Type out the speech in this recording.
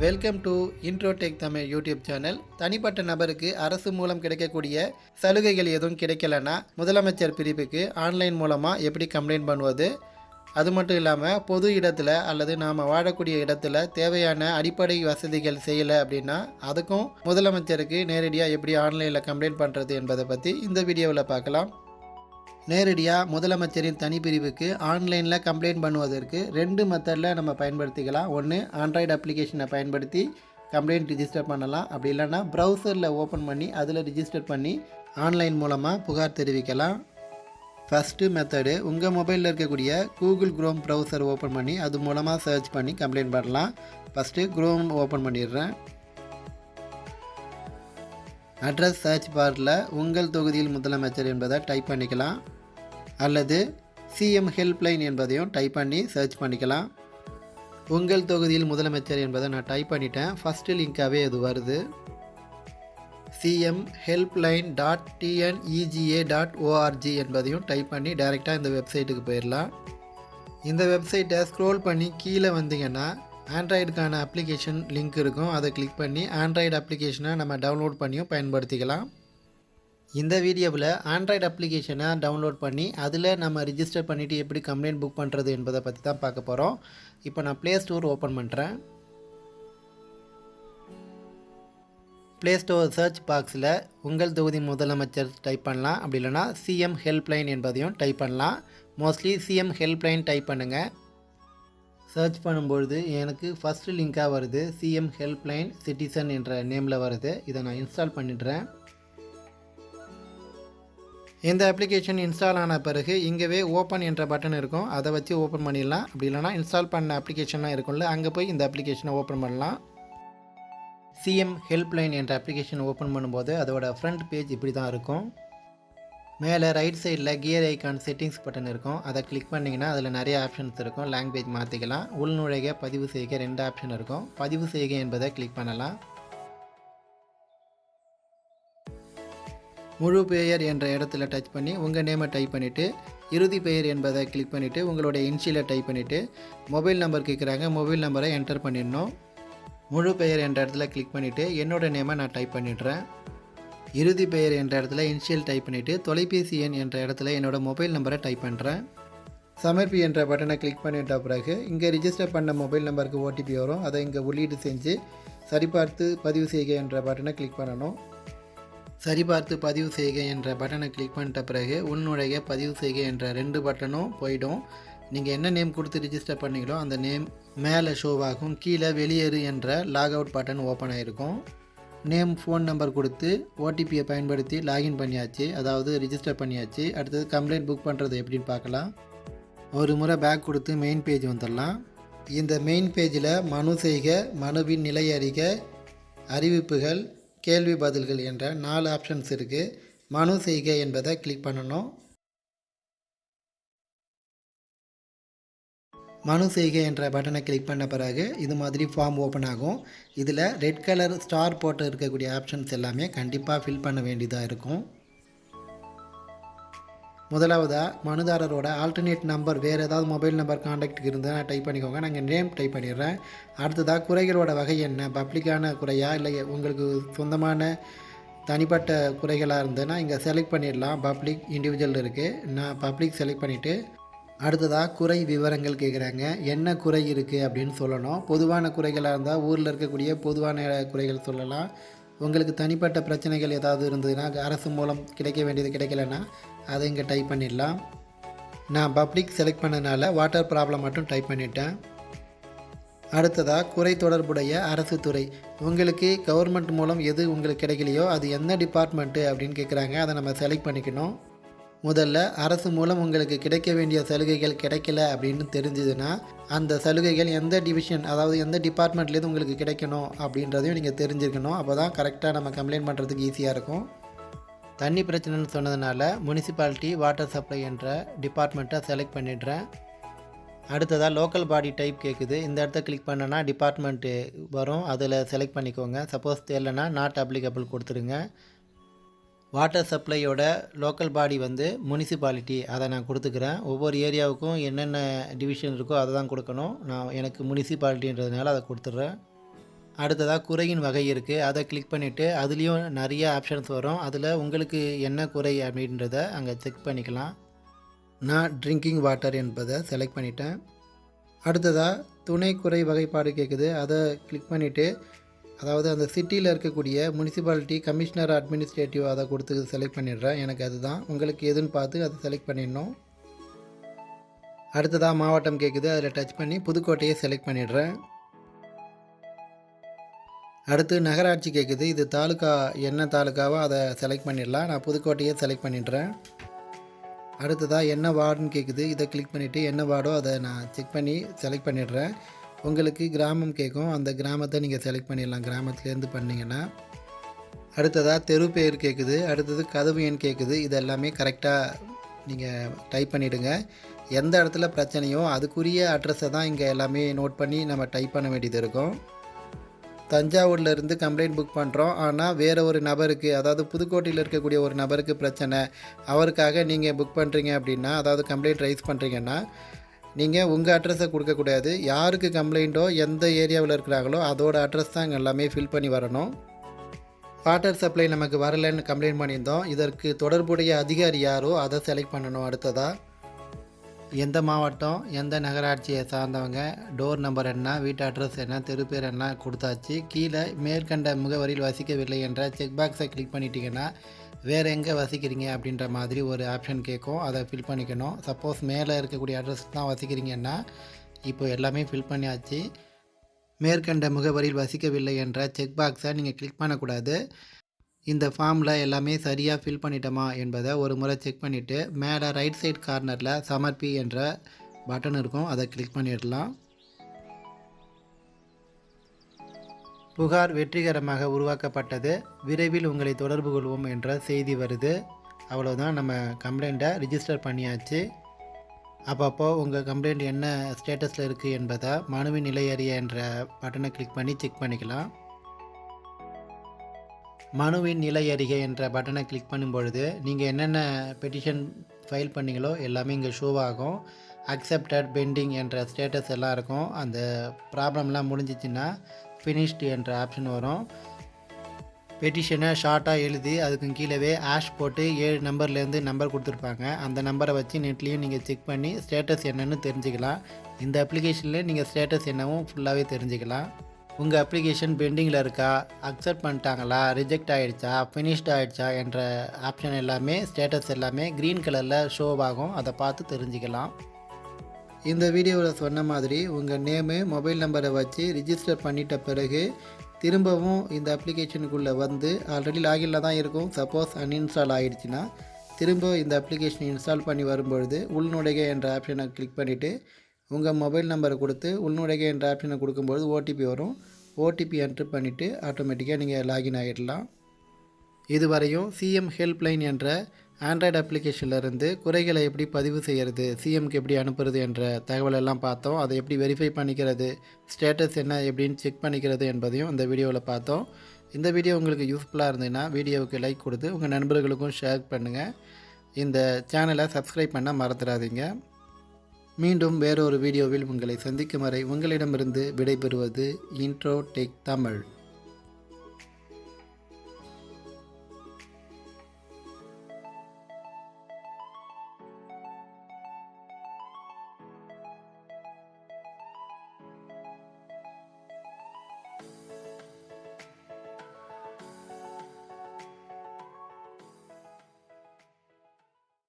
Welcome to intro tech Tamil YouTube channel. தனிப்பட்ட நபருக்கு அரசு மூலம் கிடைக்கக்கூடிய சலுகைகள் எதுவும் கிடைக்கலன்னா முதலமைச்சர் பிரிவுக்கு ஆன்லைன் மூலமாக எப்படி கம்ப்ளைண்ட் பண்ணுவது, அது மட்டும் இல்லாமல் பொது இடத்துல அல்லது நாம் வாழக்கூடிய இடத்துல தேவையான அடிப்படை வசதிகள் செய்யலை அப்படின்னா அதுக்கும் முதலமைச்சருக்கு நேரடியாக எப்படி ஆன்லைனில் கம்ப்ளைண்ட் பண்ணுறது என்பதை பற்றி இந்த வீடியோவில் பார்க்கலாம். நேரடியாக முதலமைச்சரின் தனிப்பிரிவுக்கு ஆன்லைனில் கம்ப்ளைண்ட் பண்ணுவதற்கு 2 மெத்தடில் நம்ம பயன்படுத்திக்கலாம். ஒன்று, ஆண்ட்ராய்டு அப்ளிகேஷனை பயன்படுத்தி கம்ப்ளைண்ட் ரிஜிஸ்டர் பண்ணலாம். அப்படி இல்லைன்னா ப்ரௌசரில் ஓப்பன் பண்ணி அதில் ரிஜிஸ்டர் பண்ணி ஆன்லைன் மூலமாக புகார் தெரிவிக்கலாம். ஃபஸ்ட்டு மெத்தடு, உங்கள் மொபைலில் இருக்கக்கூடிய கூகுள் குரோம் ப்ரௌசர் ஓப்பன் பண்ணி அது மூலமாக சர்ச் பண்ணி கம்ப்ளைண்ட் பண்ணலாம். ஃபஸ்ட்டு குரோம் ஓப்பன் பண்ணிடுறேன். அட்ரஸ் சர்ச் பாரில் உங்கள் தொகுதியில் முதலமைச்சர் என்பதை டைப் பண்ணிக்கலாம். அல்லது சிஎம் ஹெல்ப்லைன் என்பதையும் டைப் பண்ணி சர்ச் பண்ணிக்கலாம். உங்கள் தொகுதியில் முதலமைச்சர் என்பதை நான் டைப் பண்ணிட்டேன். ஃபஸ்ட்டு லிங்காகவே அது வருது. cmhelpline.tnega.org என்பதையும் டைப் பண்ணி டைரெக்டாக இந்த வெப்சைட்டுக்கு போயிடலாம். இந்த வெப்சைட்டை ஸ்க்ரோல் பண்ணி கீழே வந்தீங்கன்னா ஆண்ட்ராய்டுக்கான அப்ளிகேஷன் லிங்க் இருக்கும். அதை கிளிக் பண்ணி ஆண்ட்ராய்டு அப்ளிகேஷனை நம்ம டவுன்லோட் பண்ணியும் பயன்படுத்திக்கலாம். இந்த வீடியோவில் ஆண்ட்ராய்டு அப்ளிகேஷனை டவுன்லோட் பண்ணி அதில் நம்ம ரிஜிஸ்டர் பண்ணிவிட்டு எப்படி கம்ப்ளைண்ட் புக் பண்ணுறது என்பதை பற்றி தான் பார்க்க போகிறோம். இப்போ நான் ப்ளே ஸ்டோர் ஓப்பன் பண்ணுறேன். ப்ளே ஸ்டோர் சர்ச் பாக்ஸில் உங்கள் தொகுதி முதலமைச்சர் டைப் பண்ணலாம். அப்படி இல்லைனா சிஎம் ஹெல்ப்லைன் என்பதையும் டைப் பண்ணலாம். மோஸ்ட்லி சிஎம் ஹெல்ப்லைன் டைப் பண்ணுங்கள். சர்ச் பண்ணும்பொழுது எனக்கு ஃபஸ்ட்டு லிங்காக வருது. சிஎம் ஹெல்ப்லைன் சிட்டிசன் என்ற நேமில் வருது. இதை நான் இன்ஸ்டால் பண்ணிடுறேன். இந்த அப்ளிகேஷன் இன்ஸ்டால் ஆன பிறகு இங்கேவே ஓப்பன் என்ற பட்டன் இருக்கும். அதை வச்சு ஓப்பன் பண்ணிடலாம். அப்படி இல்லைனா இன்ஸ்டால் பண்ண அப்ளிகேஷன்லாம் இருக்கும்ல, அங்கே போய் இந்த அப்ளிகேஷனை ஓப்பன் பண்ணலாம். சிஎம் ஹெல்ப்லைன் என்ற அப்ளிகேஷன் ஓப்பன் பண்ணும்போது அதோட ஃப்ரண்ட் பேஜ் இப்படி தான் இருக்கும். மேலே ரைட் சைடில் கியர் ஐக்கான் செட்டிங்ஸ் பட்டன் இருக்கும். அதை கிளிக் பண்ணிங்கன்னா அதில் நிறைய ஆப்ஷன்ஸ் இருக்கும். லாங்குவேஜ் மாற்றிக்கலாம். உள்நுழைக, பதிவு செய்க 2 ஆப்ஷன் இருக்கும். பதிவு செய்க என்பதை கிளிக் பண்ணலாம். முழு பெயர் என்ற இடத்துல டச் பண்ணி உங்கள் நேமை டைப் பண்ணிவிட்டு இறுதி பெயர் என்பதை கிளிக் பண்ணிவிட்டு உங்களுடைய இன்ஷியலை டைப் பண்ணிவிட்டு மொபைல் நம்பர் கேட்குறாங்க. மொபைல் நம்பரை என்டர் பண்ணிடணும். முழு பெயர் என்ற இடத்துல கிளிக் பண்ணிவிட்டு என்னோடய நேமை நான் டைப் பண்ணிடுறேன். இறுதி பெயர் என்ற இடத்துல இன்ஷியல் டைப் பண்ணிவிட்டு தொலைபேசி எண் என்ற இடத்துல என்னோடய மொபைல் நம்பரை டைப் பண்ணுறேன். சமர்ப்பி என்ற பட்டனை கிளிக் பண்ணிட்ட பிறகு இங்கே ரிஜிஸ்டர் பண்ண மொபைல் நம்பருக்கு ஓடிபி வரும். அதை இங்கே உள்ளீடு செஞ்சு சரிபார்த்து பதிவு செய்க என்ற பட்டனை கிளிக் பண்ணணும். சரிபார்த்து பதிவு செய்க என்ற பட்டனை கிளிக் பண்ணிட்ட பிறகு உள்நுழைக, பதிவு செய்க என்ற 2 பட்டனும் போயிடும். நீங்கள் என்ன நேம் கொடுத்து ரிஜிஸ்டர் பண்ணீங்களோ அந்த நேம் மேலே ஷோவாகும். கீழே வெளியேறு என்ற லாக் அவுட் பட்டன் ஓப்பன் ஆகிருக்கும். நேம், ஃபோன் நம்பர் கொடுத்து ஓடிபியை பயன்படுத்தி லாகின் பண்ணியாச்சு, அதாவது ரிஜிஸ்டர் பண்ணியாச்சு. அடுத்தது கம்ப்ளைண்ட் புக் பண்ணுறது எப்படின்னு பார்க்கலாம். ஒரு முறை பேக் கொடுத்து மெயின் பேஜ் வந்துடலாம். இந்த மெயின் பேஜில் மனு செய்க, மனுவின் நிலை அறிக, அறிவிப்புகள், கேள்வி பதில்கள் என்ற 4 ஆப்ஷன்ஸ் இருக்குது. மனு செய்க என்பதை கிளிக் பண்ணணும். மனு செய்க என்ற பட்டனை கிளிக் பண்ண பிறகு இது மாதிரி ஃபார்ம் ஓப்பன் ஆகும். இதில் ரெட் கலர் ஸ்டார் போட்டு இருக்கக்கூடிய ஆப்ஷன்ஸ் எல்லாமே கண்டிப்பாக ஃபில் பண்ண வேண்டியதாக இருக்கும். முதலாவதாக மனுதாரரோட ஆல்டர்னேட் நம்பர், வேறு ஏதாவது மொபைல் நம்பர் காண்டாக்டுக்கு இருந்தால் டைப் பண்ணிக்கோங்க. நாங்கள் நேம் டைப் பண்ணிடுறேன். அடுத்ததாக குறைகளோட வகை என்ன, பப்ளிக்கான குறையா இல்லை உங்களுக்கு சொந்தமான தனிப்பட்ட குறைகளாக இருந்ததுன்னா இங்கே செலக்ட் பண்ணிடலாம். பப்ளிக், இண்டிவிஜுவல் இருக்குது. நான் பப்ளிக் செலக்ட் பண்ணிவிட்டு அடுத்ததாக குறை விவரங்கள் கேட்குறாங்க. என்ன குறை இருக்குது அப்படின்னு சொல்லணும். பொதுவான குறைகளாக இருந்தால் ஊரில் இருக்கக்கூடிய பொதுவான குறைகள் சொல்லலாம். உங்களுக்கு தனிப்பட்ட பிரச்சனைகள் ஏதாவது இருந்ததுன்னா அரசு மூலம் கிடைக்க வேண்டியது கிடைக்கலன்னா அதை இங்கே டைப் பண்ணிடலாம். நான் பப்ளிக் செலக்ட் பண்ணதுனால வாட்டர் ப்ராப்ளம் மட்டும் டைப் பண்ணிட்டேன். அடுத்ததாக குறை தொடர்புடைய அரசு துறை, உங்களுக்கு கவர்மெண்ட் மூலம் எது உங்களுக்கு கிடைக்கலையோ அது எந்த டிபார்ட்மெண்ட்டு அப்படின்னு கேட்குறாங்க. அதை நம்ம செலக்ட் பண்ணிக்கணும். முதல்ல அரசு மூலம் உங்களுக்கு கிடைக்க வேண்டிய சலுகைகள் கிடைக்கல அப்படின்னு தெரிஞ்சதுன்னா அந்த சலுகைகள் எந்த டிவிஷன், அதாவது எந்த டிபார்ட்மெண்ட்லேருந்து உங்களுக்கு கிடைக்கணும் அப்படின்றதையும் நீங்கள் தெரிஞ்சுக்கணும். அப்போ தான் கரெக்டாக நம்ம கம்ப்ளைண்ட் பண்ணுறதுக்கு ஈஸியாக இருக்கும். தண்ணி பிரச்சனைன்னு சொன்னதுனால முனிசிபாலிட்டி வாட்டர் சப்ளை என்ற டிபார்ட்மெண்ட்டை செலக்ட் பண்ணிடுறேன். அடுத்ததாக லோக்கல் பாடி டைப் கேட்குது. இந்த இடத்த கிளிக் பண்ணனா டிபார்ட்மெண்ட்டு வரும், அதில் செலக்ட் பண்ணிக்கோங்க. சப்போஸ் தெரியலனா நாட் அப்ளிகபிள் கொடுத்துருங்க. வாட்டர் சப்ளையோட லோக்கல் பாடி முனிசிபாலிட்டி, அதை நான் கொடுத்துக்கிறேன். ஒவ்வொரு ஏரியாவுக்கும் என்னென்ன டிவிஷன் இருக்கோ அதை தான் கொடுக்கணும். நான் எனக்கு முனிசிபாலிட்டின்றதுனால அதை கொடுத்துட்றேன். அடுத்ததாக குறையின் வகை இருக்குது, அதை கிளிக் பண்ணிவிட்டு அதுலேயும் நிறைய ஆப்ஷன்ஸ் வரும். அதில் உங்களுக்கு என்ன குறை அப்படின்றத அங்கே செக் பண்ணிக்கலாம். நான் ட்ரிங்கிங் வாட்டர் என்பதை செலக்ட் பண்ணிட்டேன். அடுத்ததாக துணை குறை வகைப்பாடு கேட்குது, அதை கிளிக் பண்ணிவிட்டு அதாவது அந்த சிட்டியில் இருக்கக்கூடிய முனிசிபாலிட்டி கமிஷனர் அட்மினிஸ்ட்ரேட்டிவ் அதை கொடுத்து செலக்ட் பண்ணிடுறேன். எனக்கு அதுதான், உங்களுக்கு எதுன்னு பார்த்து அதை செலக்ட் பண்ணிடணும். அடுத்ததாக மாவட்டம் கேட்குது, அதில் டச் பண்ணி புதுக்கோட்டையை செலக்ட் பண்ணிடுறேன். அடுத்து நகராட்சி கேட்குது, இது தாலுக்கா என்ன தாலுக்காவோ அதை செலக்ட் பண்ணிடலாம். நான் புதுக்கோட்டையை செலக்ட் பண்ணிடுறேன். அடுத்ததாக என்ன வார்டுன்னு கேட்குது, இதை கிளிக் பண்ணிவிட்டு என்ன வார்டோ அதை நான் செக் பண்ணி செலக்ட் பண்ணிடுறேன். உங்களுக்கு கிராமம் கேட்கும், அந்த கிராமத்தை நீங்கள் செலக்ட் பண்ணிடலாம் கிராமத்துலேருந்து பண்ணிங்கன்னா. அடுத்ததாக தெரு பேர் கேட்குது, அடுத்தது கதவு எண் கேட்குது. இது எல்லாமே கரெக்டாக நீங்கள் டைப் பண்ணிவிடுங்க. எந்த இடத்துல பிரச்சனையோ அதுக்குரிய அட்ரஸை தான் இங்கே எல்லாமே நோட் பண்ணி நம்ம டைப் பண்ண வேண்டியது இருக்கும். தஞ்சாவூர்லேருந்து கம்ப்ளைண்ட் புக் பண்ணுறோம், ஆனால் வேறு ஒரு நபருக்கு, அதாவது புதுக்கோட்டையில் இருக்கக்கூடிய ஒரு நபருக்கு பிரச்சனை, அவருக்காக நீங்கள் புக் பண்ணுறீங்க அப்படின்னா, அதாவது கம்ப்ளைண்ட் ரைஸ் பண்ணுறீங்கன்னா நீங்கள் உங்கள் அட்ரஸை கொடுக்கக்கூடாது. யாருக்கு கம்ப்ளைண்ட்டோ எந்த ஏரியாவில் இருக்கிறாங்களோ அதோட அட்ரஸ் தான் இங்கே எல்லாமே ஃபில் பண்ணி வரணும். வாட்டர் சப்ளை நமக்கு வரலைன்னு கம்ப்ளைண்ட் பண்ணியிருந்தோம், இதற்கு தொடர்புடைய அதிகாரி யாரோ அதை செலக்ட் பண்ணணும். அடுத்ததாக எந்த மாவட்டம், எந்த நகராட்சியை சார்ந்தவங்க, டோர் நம்பர் என்ன, வீட்டு அட்ரஸ் என்ன, தெரு பேர் என்ன கொடுத்தாச்சு. கீழே மேற்கண்ட முகவரியில் வசிக்கவில்லை என்ற செக் பாக்ஸை கிளிக் பண்ணிட்டீங்கன்னா வேறு எங்கே வசிக்கிறீங்க அப்படின்ற மாதிரி ஒரு ஆப்ஷன் கேட்கும், அதை ஃபில் பண்ணிக்கணும். சப்போஸ் மேலே இருக்கக்கூடிய அட்ரஸ் தான் வசிக்கிறீங்கன்னா இப்போ எல்லாமே ஃபில் பண்ணியாச்சு. மேற்கண்ட முகவரியில் வசிக்கவில்லை என்ற செக் பாக்ஸை நீங்கள் கிளிக் பண்ணக்கூடாது. இந்த ஃபார்மில் எல்லாமே சரியாக ஃபில் பண்ணிட்டோமா என்பதை ஒரு முறை செக் பண்ணிவிட்டு மேலே ரைட் சைட் கார்னரில் சமர்ப்பி என்ற பட்டன் இருக்கும், அதை கிளிக் பண்ணிடலாம். புகார் வெற்றிகரமாக உருவாக்கப்பட்டது, விரைவில் உங்களை தொடர்பு கொள்வோம் என்ற செய்தி வருது. அவ்வளோதான், நம்ம கம்ப்ளைண்ட்டை ரிஜிஸ்டர் பண்ணியாச்சு. அப்பப்போ உங்கள் கம்ப்ளைண்ட் என்ன ஸ்டேட்டஸில் இருக்குது என்பதை மனுவின் நிலை அறிய என்ற பட்டனை கிளிக் பண்ணி செக் பண்ணிக்கலாம். மனுவின் நிலை அறிகை என்ற பட்டனை கிளிக் பண்ணும் பொழுது நீங்கள் என்னென்ன பெட்டிஷன் ஃபைல் பண்ணிங்களோ எல்லாமே இங்கே ஷோ ஆகும். அக்செப்டட், பெண்டிங் என்ற ஸ்டேட்டஸ் எல்லாம் இருக்கும். அந்த ப்ராப்ளம்லாம் முடிஞ்சிச்சின்னா ஃபினிஷ்டு என்ற ஆப்ஷன் வரும். பெட்டிஷனை ஷார்ட்டாக எழுதி அதுக்கு கீழே ஆஷ் போட்டு 7 நம்பர்லேருந்து நம்பர் கொடுத்துருப்பாங்க. அந்த நம்பரை வச்சு நெட்லேயும் நீங்கள் செக் பண்ணி ஸ்டேட்டஸ் என்னன்னு தெரிஞ்சுக்கலாம். இந்த அப்ளிகேஷனில் நீங்கள் ஸ்டேட்டஸ் என்னவும் ஃபுல்லாகவே தெரிஞ்சுக்கலாம். உங்கள் அப்ளிகேஷன் பெண்டிங்கில் இருக்கா, அக்செப்ட் பண்ணிட்டாங்களா, ரிஜெக்ட் ஆகிடுச்சா, ஃபினிஷ்டு ஆகிடுச்சா என்ற ஆப்ஷன் எல்லாமே, ஸ்டேட்டஸ் எல்லாமே க்ரீன் கலரில் ஷோ ஆகும், அதை பார்த்து தெரிஞ்சுக்கலாம். இந்த வீடியோவில் சொன்ன மாதிரி உங்கள் நேமு, மொபைல் நம்பரை வச்சு ரிஜிஸ்டர் பண்ணிட்ட பிறகு திரும்பவும் இந்த அப்ளிகேஷனுக்குள்ளே வந்து ஆல்ரெடி லாகினில் தான் இருக்கும். சப்போஸ் அன்இன்ஸ்டால் ஆகிடுச்சுன்னா திரும்ப இந்த அப்ளிகேஷனை இன்ஸ்டால் பண்ணி வரும்பொழுது உள்நுழைக என்ற ஆப்ஷனை கிளிக் பண்ணிவிட்டு உங்கள் மொபைல் நம்பரை கொடுத்து உள்நுழைக என்ற ஆப்ஷனை கொடுக்கும்பொழுது ஓடிபி வரும். ஓடிபி என்ட்ரு பண்ணிவிட்டு ஆட்டோமேட்டிக்காக நீங்கள் லாகின் ஆகிடலாம். இதுவரையும் சிஎம் ஹெல்ப்லைன் என்ற ஆண்ட்ராய்டு அப்ளிகேஷன்லேருந்து குறைகளை எப்படி பதிவு செய்கிறது, சிஎம்க்கு எப்படி அனுப்புறது என்ற தகவலெல்லாம் பார்த்தோம். அதை எப்படி வெரிஃபை பண்ணிக்கிறது, ஸ்டேட்டஸ் என்ன எப்படின்னு செக் பண்ணிக்கிறது என்பதையும் இந்த வீடியோவில் பார்த்தோம். இந்த வீடியோ உங்களுக்கு யூஸ்ஃபுல்லாக இருந்ததுன்னா வீடியோவுக்கு லைக் கொடுத்து உங்கள் நண்பர்களுக்கும் ஷேர் பண்ணுங்கள். இந்த சேனலை சப்ஸ்கிரைப் பண்ண மறந்துடாதீங்க. மீண்டும் வேறொரு வீடியோவில் உங்களை சந்திக்கும் வரை உங்களிடமிருந்து விடைபெறுவது இன்ட்ரோ டெக் தமிழ்.